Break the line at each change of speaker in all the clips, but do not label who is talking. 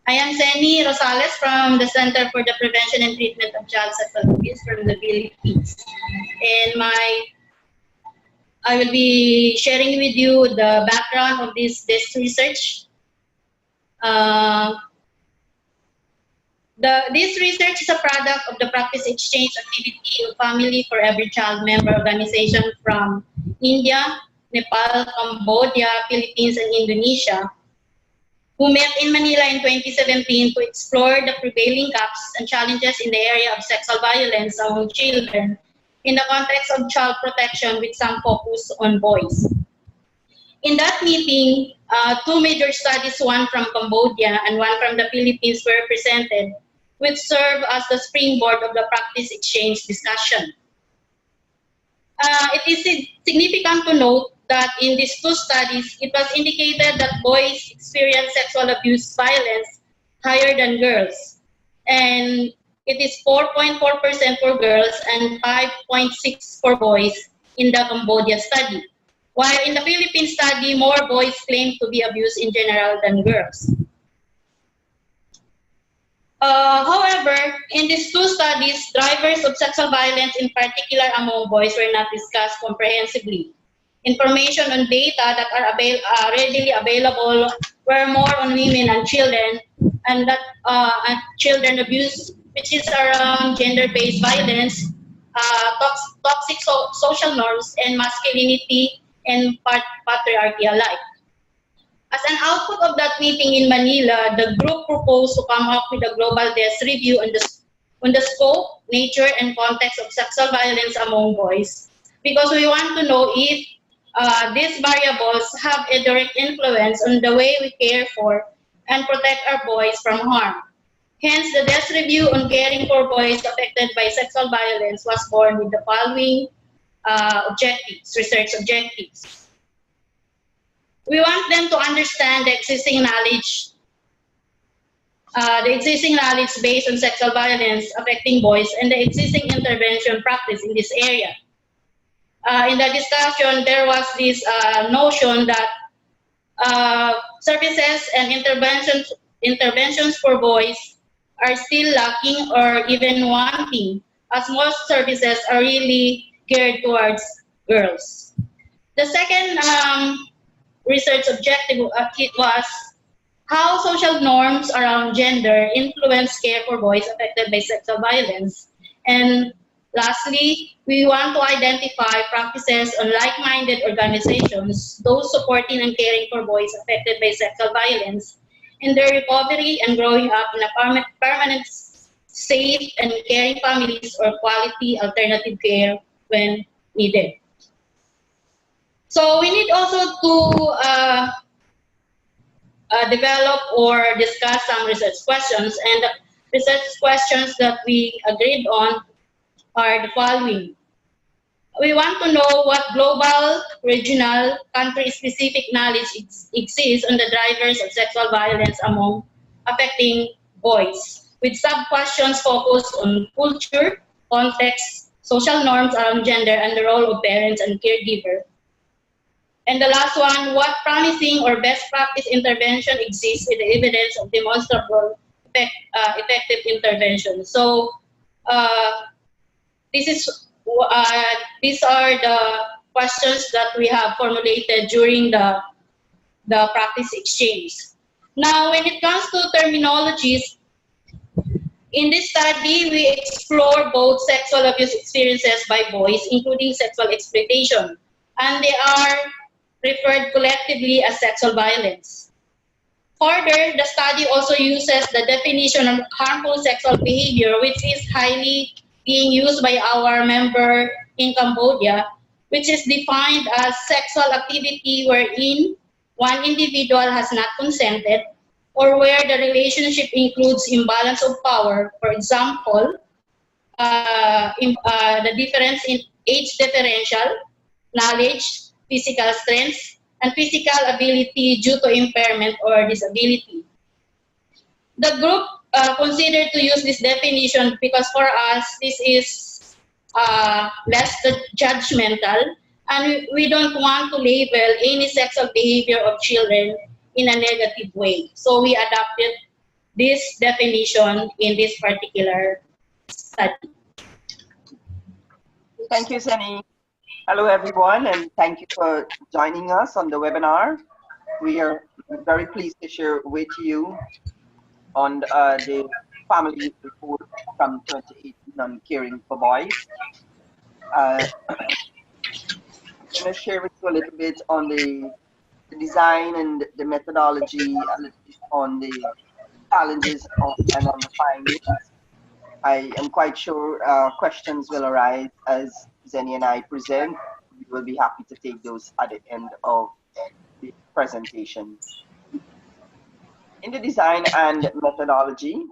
I am Seni Rosales from the Center for the Prevention and Treatment of Child Sexual Abuse from the Philippines. And I will be sharing with you the background of this research. Uh, this research is a product of the practice exchange activity of Family for Every Child member organization from India, Nepal, Cambodia, Philippines, and Indonesia, who met in Manila in 2017 to explore the prevailing gaps and challenges in the area of sexual violence among children in the context of child protection with some focus on boys. In that meeting, two major studies, one from Cambodia and one from the Philippines, were presented, which served as the springboard of the practice exchange discussion. It is significant to note that in these two studies, it was indicated that boys experience sexual abuse violence higher than girls. And it is 4.4% for girls and 5.6% for boys in the Cambodia study. While in the Philippines study, more boys claim to be abused in general than girls. However, in these two studies, drivers of sexual violence, in particular among boys, were not discussed comprehensively. Information on data that are readily available were more on women and children, and that children abuse, which is around gender-based violence, toxic social norms, and masculinity and patriarchy alike. As an output of that meeting in Manila, the group proposed to come up with a global desk review on the scope, nature, and context of sexual violence among boys, because we want to know if these variables have a direct influence on the way we care for and protect our boys from harm. Hence, the desk review on caring for boys affected by sexual violence was born with the following research objectives. We want them to understand the existing knowledge based on sexual violence affecting boys and the existing intervention practice in this area. In the discussion, there was this notion that services and interventions for boys are still lacking or even wanting, as most services are really geared towards girls. The second research objective was how social norms around gender influence care for boys affected by sexual violence. And lastly, we want to identify practices on like-minded organizations, those supporting and caring for boys affected by sexual violence, in their recovery and growing up in a permanent, safe, and caring families or quality alternative care when needed. So we need also to develop or discuss some research questions, and the research questions that we agreed on are the following. We want to know what global, regional, country-specific knowledge exists on the drivers of sexual violence among affecting boys, with sub-questions focused on culture, context, social norms around gender, and the role of parents and caregiver. And the last one, what promising or best practice intervention exists with the evidence of demonstrable effective intervention. So these are the questions that we have formulated during the practice exchange. Now, when it comes to terminologies, in this study, we explore both sexual abuse experiences by boys, including sexual exploitation, and they are referred collectively as sexual violence. Further, the study also uses the definition of harmful sexual behavior, which is highly being used by our member in Cambodia, which is defined as sexual activity wherein one individual has not consented or where the relationship includes imbalance of power. For example, the difference in age differential, knowledge, physical strength, and physical ability due to impairment or disability. The group considered to use this definition because for us, this is less judgmental, and we don't want to label any sexual behavior of children in a negative way. So we adopted this definition in this particular study.
Thank you, Seni. Hello, everyone, and thank you for joining us on the webinar. We are very pleased to share with you on the family report from 2018 on caring for boys. I'm going to share with you a little bit on the design and the methodology, a little bit on the challenges and on the findings. I am quite sure questions will arise as Zeni and I present. We will be happy to take those at the end of the presentation. In the design and methodology,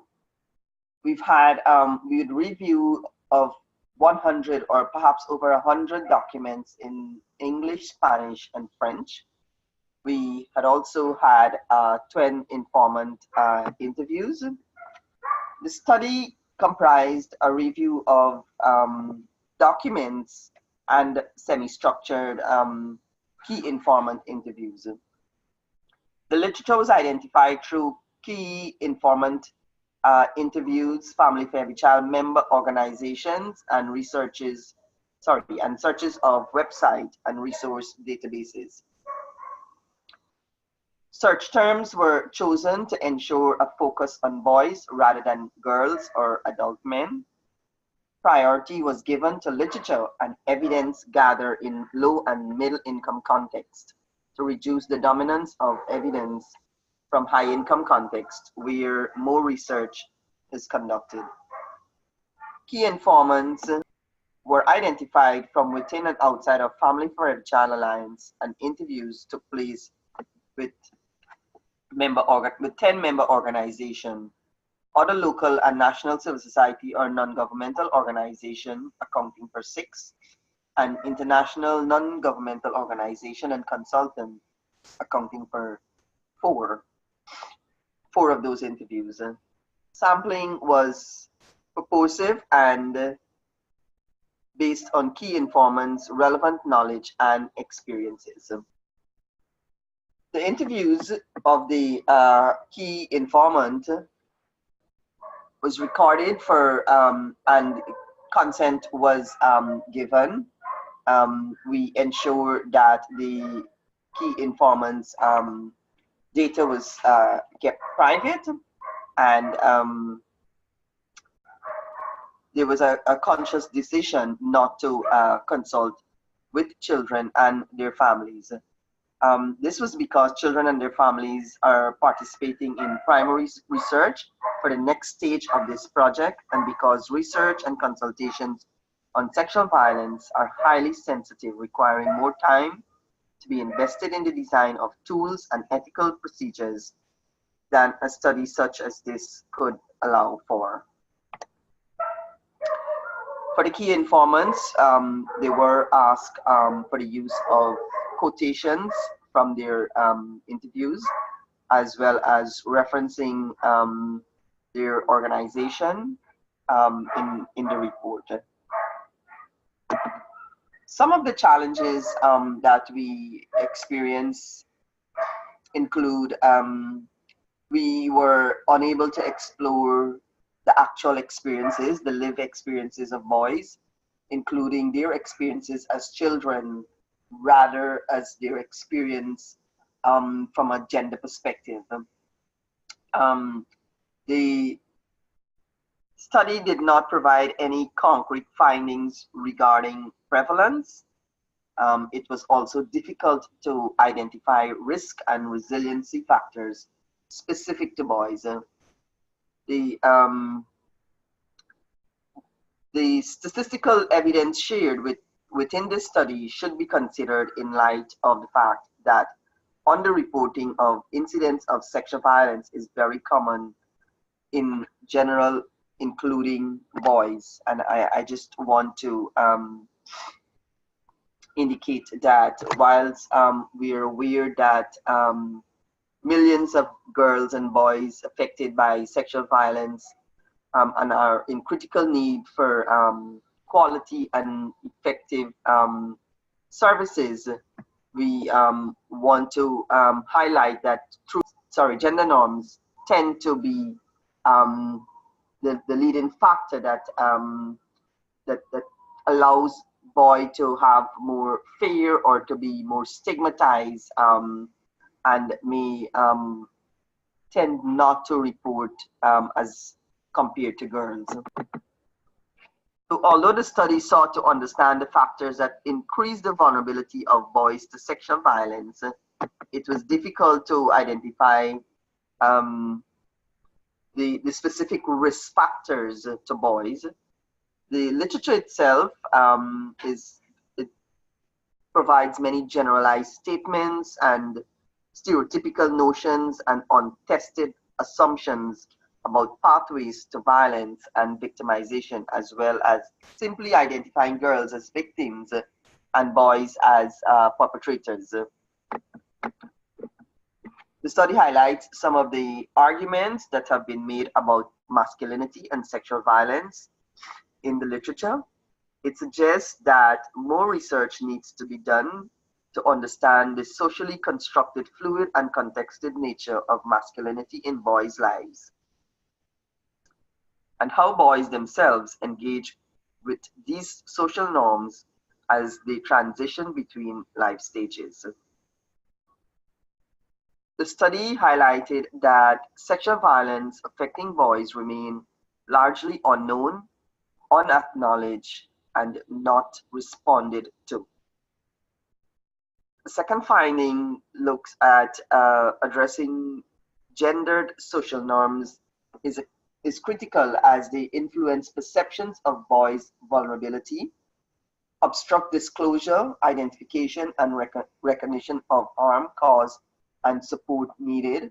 we've had we would review of 100 or perhaps over 100 documents in English, Spanish, and French. We had also had 20 informant interviews. The study comprised a review of documents and semi-structured key informant interviews. The literature was identified through key informant interviews, family for every child member organizations, and searches of website and resource databases. Search terms were chosen to ensure a focus on boys rather than girls or adult men. Priority was given to literature and evidence gathered in low and middle income context to reduce the dominance of evidence from high income context where more research is conducted. Key informants were identified from within and outside of Family for Every Child Alliance, and interviews took place with 10-member organization, other local and national civil society or non-governmental organization accounting for 6, and international non-governmental organization and consultant accounting for 4 of those interviews. Sampling was purposive and based on key informants' relevant knowledge and experiences. The interviews of the key informant was recorded for and consent was given. We ensure that the key informants data was kept private, and there was a conscious decision not to consult with children and their families. This was because children and their families are participating in primary research for the next stage of this project, and because research and consultations on sexual violence are highly sensitive, requiring more time to be invested in the design of tools and ethical procedures than a study such as this could allow for. For the key informants, they were asked for the use of quotations from their interviews, as well as referencing their organization in the report. Some of the challenges that we experience include we were unable to explore the actual experiences, the lived experiences of boys, including their experiences as children, rather as their experience from a gender perspective. The study did not provide any concrete findings regarding prevalence. It was also difficult to identify risk and resiliency factors specific to boys. The statistical evidence shared within this study should be considered in light of the fact that underreporting of incidents of sexual violence is very common in general, including boys. And I just want to indicate that whilst we are aware that millions of girls and boys affected by sexual violence and are in critical need for quality and effective services, we want to highlight that gender norms tend to be the leading factor that that allows boy to have more fear or to be more stigmatized, and may tend not to report as compared to girls. So although the study sought to understand the factors that increase the vulnerability of boys to sexual violence, it was difficult to identify the specific risk factors to boys. The literature itself it provides many generalized statements and stereotypical notions and untested assumptions about pathways to violence and victimization, as well as simply identifying girls as victims and boys as perpetrators. The study highlights some of the arguments that have been made about masculinity and sexual violence in the literature. It suggests that more research needs to be done to understand the socially constructed, fluid, and contexted nature of masculinity in boys' lives, and how boys themselves engage with these social norms as they transition between life stages. The study highlighted that sexual violence affecting boys remain largely unknown, unacknowledged, and not responded to. The second finding looks at addressing gendered social norms is critical as they influence perceptions of boys' vulnerability, obstruct disclosure, identification, and recognition of harm caused and support needed.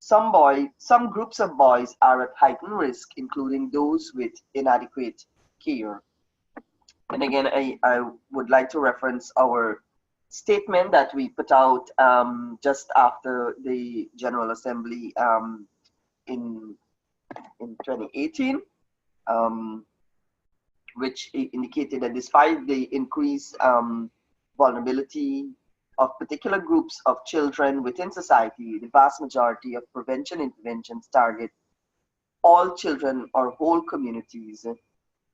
Some groups of boys are at heightened risk, including those with inadequate care. And again, I would like to reference our statement that we put out just after the General Assembly in 2018, which indicated that despite the increased vulnerability of particular groups of children within society, the vast majority of prevention interventions target all children or whole communities.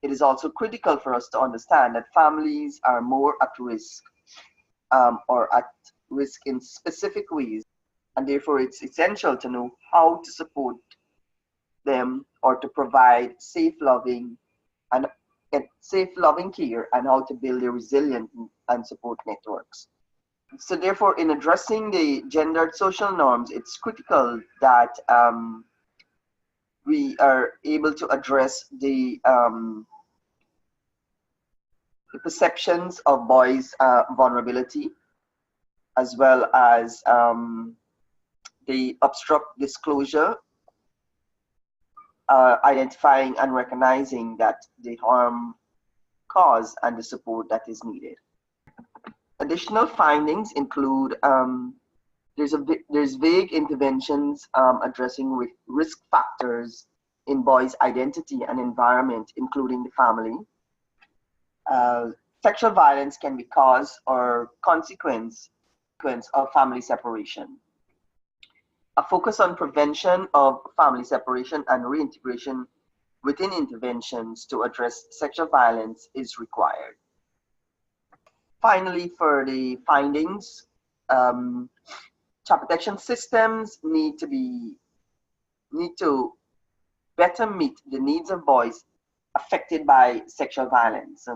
It is also critical for us to understand that families are more at risk or at risk in specific ways, and therefore it's essential to know how to support them or to provide safe, loving care, and how to build a resilient and support networks. So therefore, in addressing the gendered social norms, it's critical that we are able to address the perceptions of boys' vulnerability, as well as the obstruct disclosure, identifying and recognizing that the harm caused and the support that is needed. Additional findings include there's vague interventions addressing risk factors in boys' identity and environment, including the family. Sexual violence can be cause or consequence of family separation. A focus on prevention of family separation and reintegration within interventions to address sexual violence is required. Finally, for the findings, child protection systems need to better meet the needs of boys affected by sexual violence.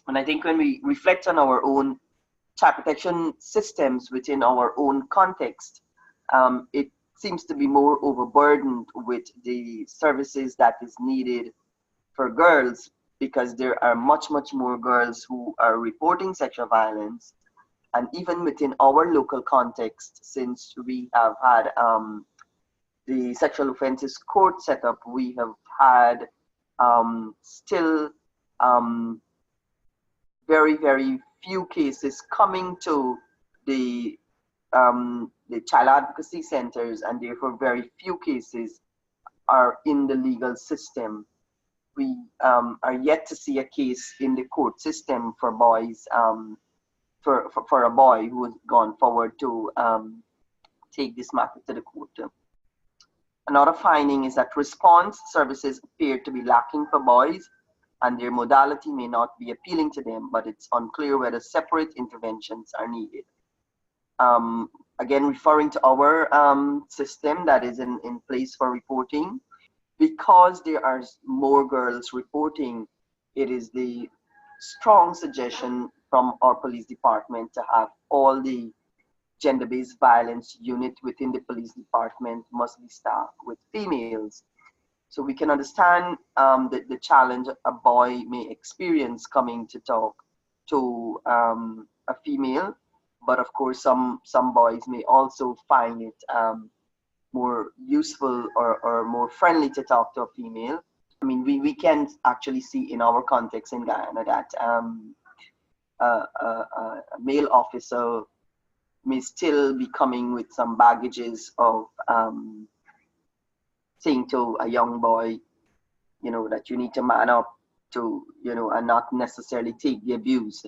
And I think when we reflect on our own child protection systems within our own context, it seems to be more overburdened with the services that is needed for girls, because there are much more girls who are reporting sexual violence. And even within our local context, since we have had the sexual offences court set up, we have had still very few cases coming to the child advocacy centers, and therefore very few cases are in the legal system. We are yet to see a case in the court system for boys, for a boy who has gone forward to take this matter to the court. Another finding is that response services appear to be lacking for boys, and their modality may not be appealing to them, but it's unclear whether separate interventions are needed. Again, referring to our system that is in place for reporting, because there are more girls reporting, it is the strong suggestion from our police department to have all the gender-based violence unit within the police department must be staffed with females. So we can understand the challenge a boy may experience coming to talk to a female, but of course some boys may also find it more useful or more friendly to talk to a female. I mean, we can actually see in our context in Guyana that a male officer may still be coming with some baggages of saying to a young boy, you know, that you need to man up to, you know, and not necessarily take the abuse.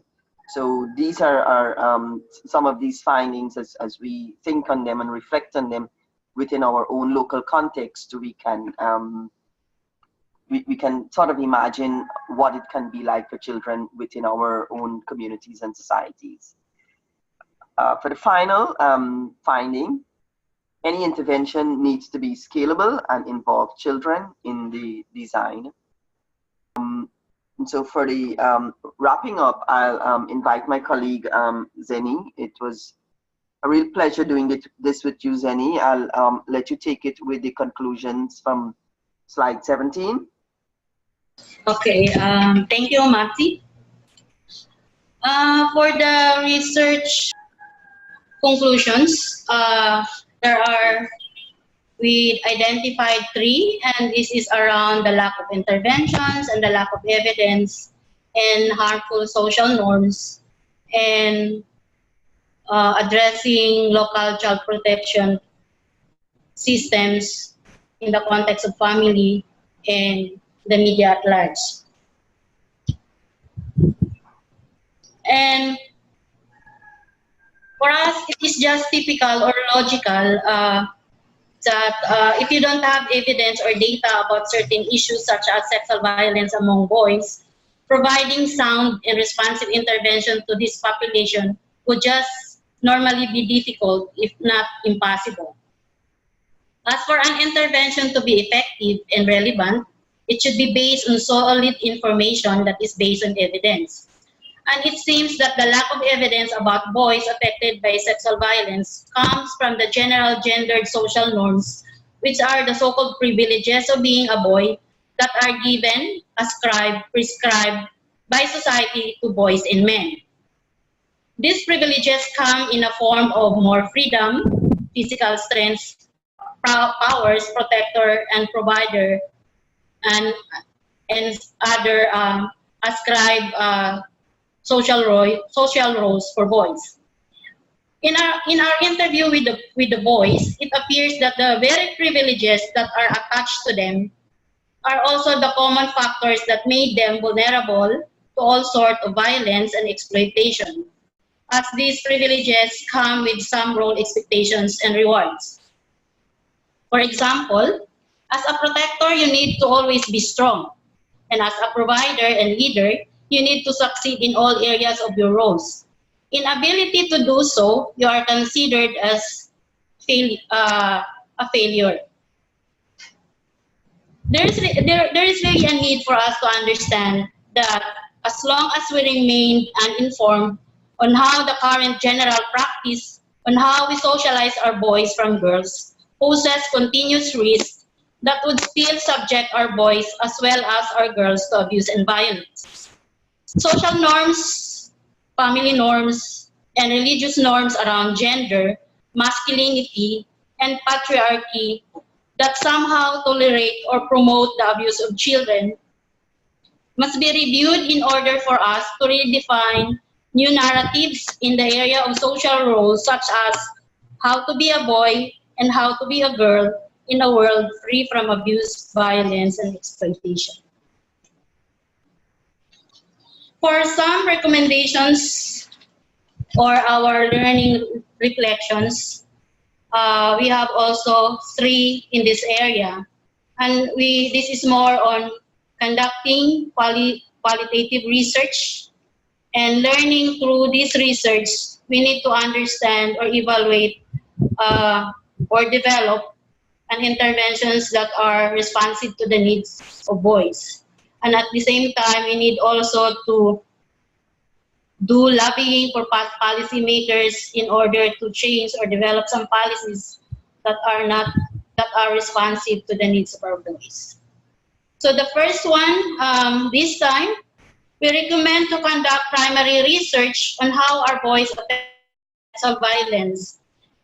So these are some of these findings as we think on them and reflect on them within our own local context, we can sort of imagine what it can be like for children within our own communities and societies. For the final finding, any intervention needs to be scalable and involve children in the design. And so for the wrapping up, I'll invite my colleague Zeni. It was a real pleasure doing this with you, Zeni. I'll let you take it with the conclusions from slide 17.
Okay, thank you, Marty. For the research conclusions, we identified 3, and this is around the lack of interventions and the lack of evidence and harmful social norms, and addressing local child protection systems in the context of family and the media at large. And for us, it is just typical or logical that if you don't have evidence or data about certain issues such as sexual violence among boys, providing sound and responsive intervention to this population would just normally be difficult, if not impossible. As for an intervention to be effective and relevant, it should be based on solid information that is based on evidence. And it seems that the lack of evidence about boys affected by sexual violence comes from the general gendered social norms, which are the so-called privileges of being a boy that are given, ascribed, prescribed by society to boys and men. These privileges come in a form of more freedom, physical strength, powers, protector, and provider, and other ascribed social roles for boys. In our interview with the boys, it appears that the very privileges that are attached to them are also the common factors that made them vulnerable to all sorts of violence and exploitation, as these privileges come with some role expectations and rewards. For example, as a protector, you need to always be strong, and as a provider and leader, you need to succeed in all areas of your roles. Inability to do so, you are considered as a failure. There is really a need for us to understand that as long as we remain uninformed on how the current general practice on how we socialize our boys from girls poses continuous risk that would still subject our boys as well as our girls to abuse and violence. Social norms, family norms, and religious norms around gender, masculinity, and patriarchy that somehow tolerate or promote the abuse of children must be reviewed in order for us to redefine new narratives in the area of social roles, such as how to be a boy and how to be a girl in a world free from abuse, violence, and exploitation. For some recommendations or our learning reflections, We have also 3 in this area. And this is more on conducting qualitative research and learning through this research. We need to understand or evaluate or develop and interventions that are responsive to the needs of boys. And at the same time, we need also to do lobbying for policymakers in order to change or develop some policies that are responsive to the needs of our boys. So the first one, this time, we recommend to conduct primary research on how our boys affect sexual violence,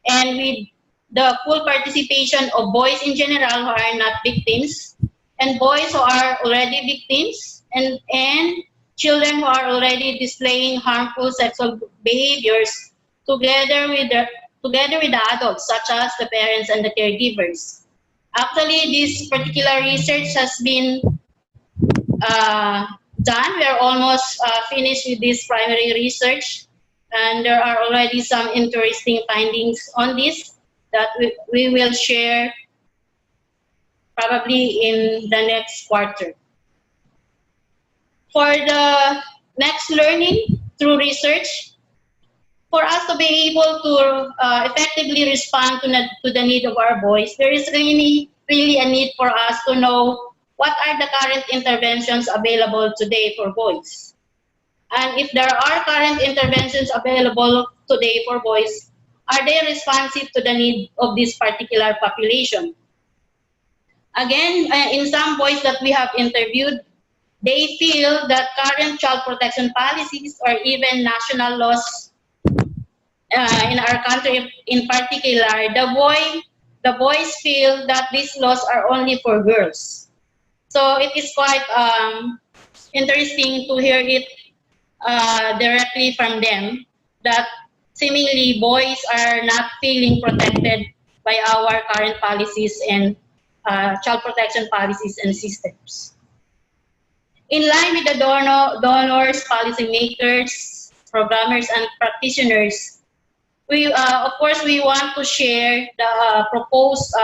and with the full participation of boys in general who are not victims, and boys who are already victims, and children who are already displaying harmful sexual behaviors, together with the adults, such as the parents and the caregivers. Actually, this particular research has been done. We are almost finished with this primary research, and there are already some interesting findings on this that we will share probably in the next quarter. For the next learning through research, for us to be able to effectively respond to the need of our boys, there is really a need for us to know what are the current interventions available today for boys. And if there are current interventions available today for boys, are they responsive to the need of this particular population? Again, in some boys that we have interviewed, they feel that current child protection policies or even national laws in our country in particular, the boys feel that these laws are only for girls. So it is quite interesting to hear it directly from them that seemingly boys are not feeling protected by our current policies and child protection policies and systems. In line with the donors, policymakers, programmers, and practitioners, of course, we want to share the proposed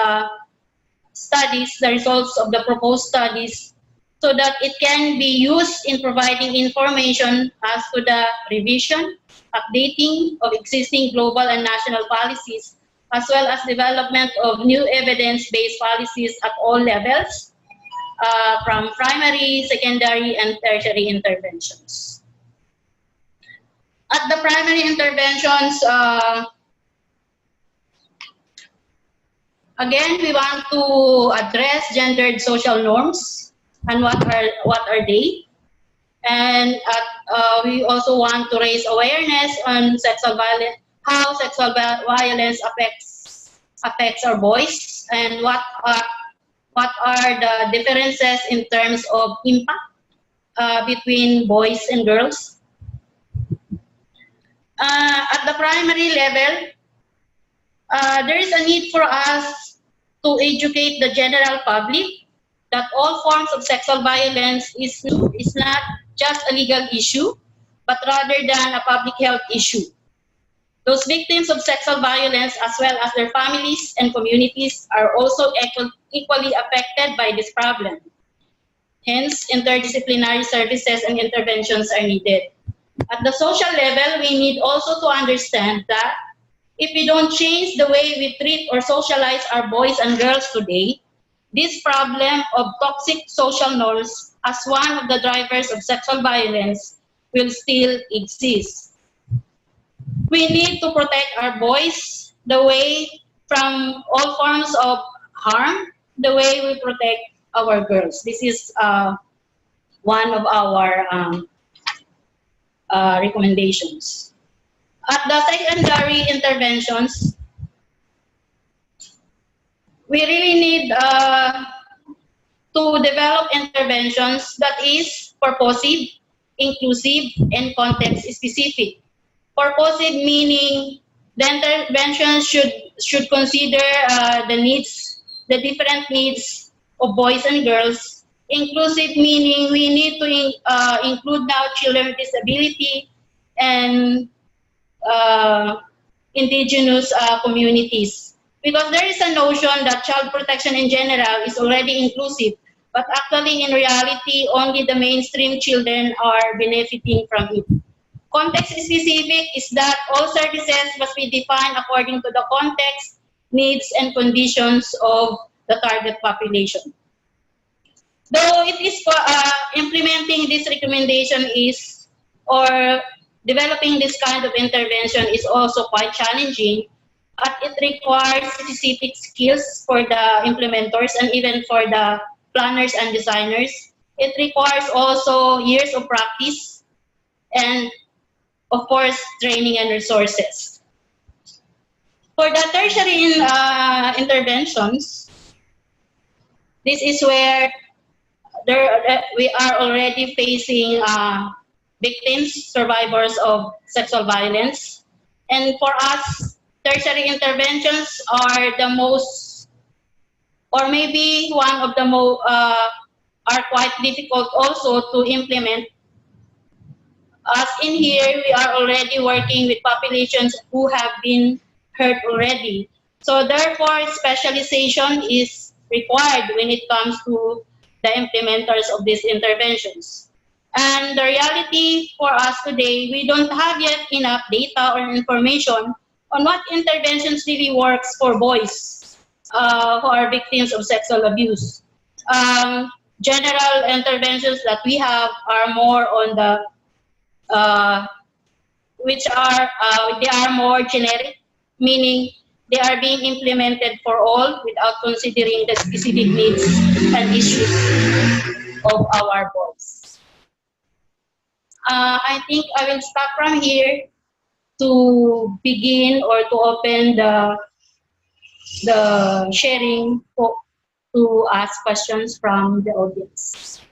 studies, the results of the proposed studies, so that it can be used in providing information as to the revision, updating of existing global and national policies, as well as development of new evidence-based policies at all levels, from primary, secondary, and tertiary interventions. At the primary interventions, again, we want to address gendered social norms and what are they. And we also want to raise awareness on sexual violence, how sexual violence affects our boys, and what are the differences in terms of impact between boys and girls. At the primary level, there is a need for us to educate the general public that all forms of sexual violence is not just a legal issue, but rather than a public health issue. Those victims of sexual violence, as well as their families and communities, are also equally affected by this problem. Hence, interdisciplinary services and interventions are needed. At the social level, we need also to understand that if we don't change the way we treat or socialize our boys and girls today, this problem of toxic social norms as one of the drivers of sexual violence will still exist. We need to protect our boys the way from all forms of harm, the way we protect our girls. This is one of our recommendations. At the secondary interventions, we really need to develop interventions that is purposive, inclusive, and context-specific. Purposive meaning the intervention should consider the different needs of boys and girls. Inclusive meaning we need to include now children with disability and indigenous communities. because there is a notion that child protection in general is already inclusive, but actually in reality, only the mainstream children are benefiting from it. Context specific is that all services must be defined according to the context, needs, and conditions of the target population. Though it is implementing this recommendation is, or developing this kind of intervention is also quite challenging, but it requires specific skills for the implementers and even for the planners and designers. It requires also years of practice and, of course, training and resources. For the tertiary interventions, this is where we are already facing victims, survivors of sexual violence. And for us, tertiary interventions are the most, or maybe one of the most, are quite difficult also to implement. As in here, we are already working with populations who have been hurt already. So therefore, specialization is required when it comes to the implementers of these interventions. And the reality for us today, we don't have yet enough data or information on what interventions really works for boys who are victims of sexual abuse. General interventions that we have are more on the which are they are more generic, meaning they are being implemented for all without considering the specific needs and issues of our boys. I think I will stop from here to begin or to open the sharing to ask questions from the audience.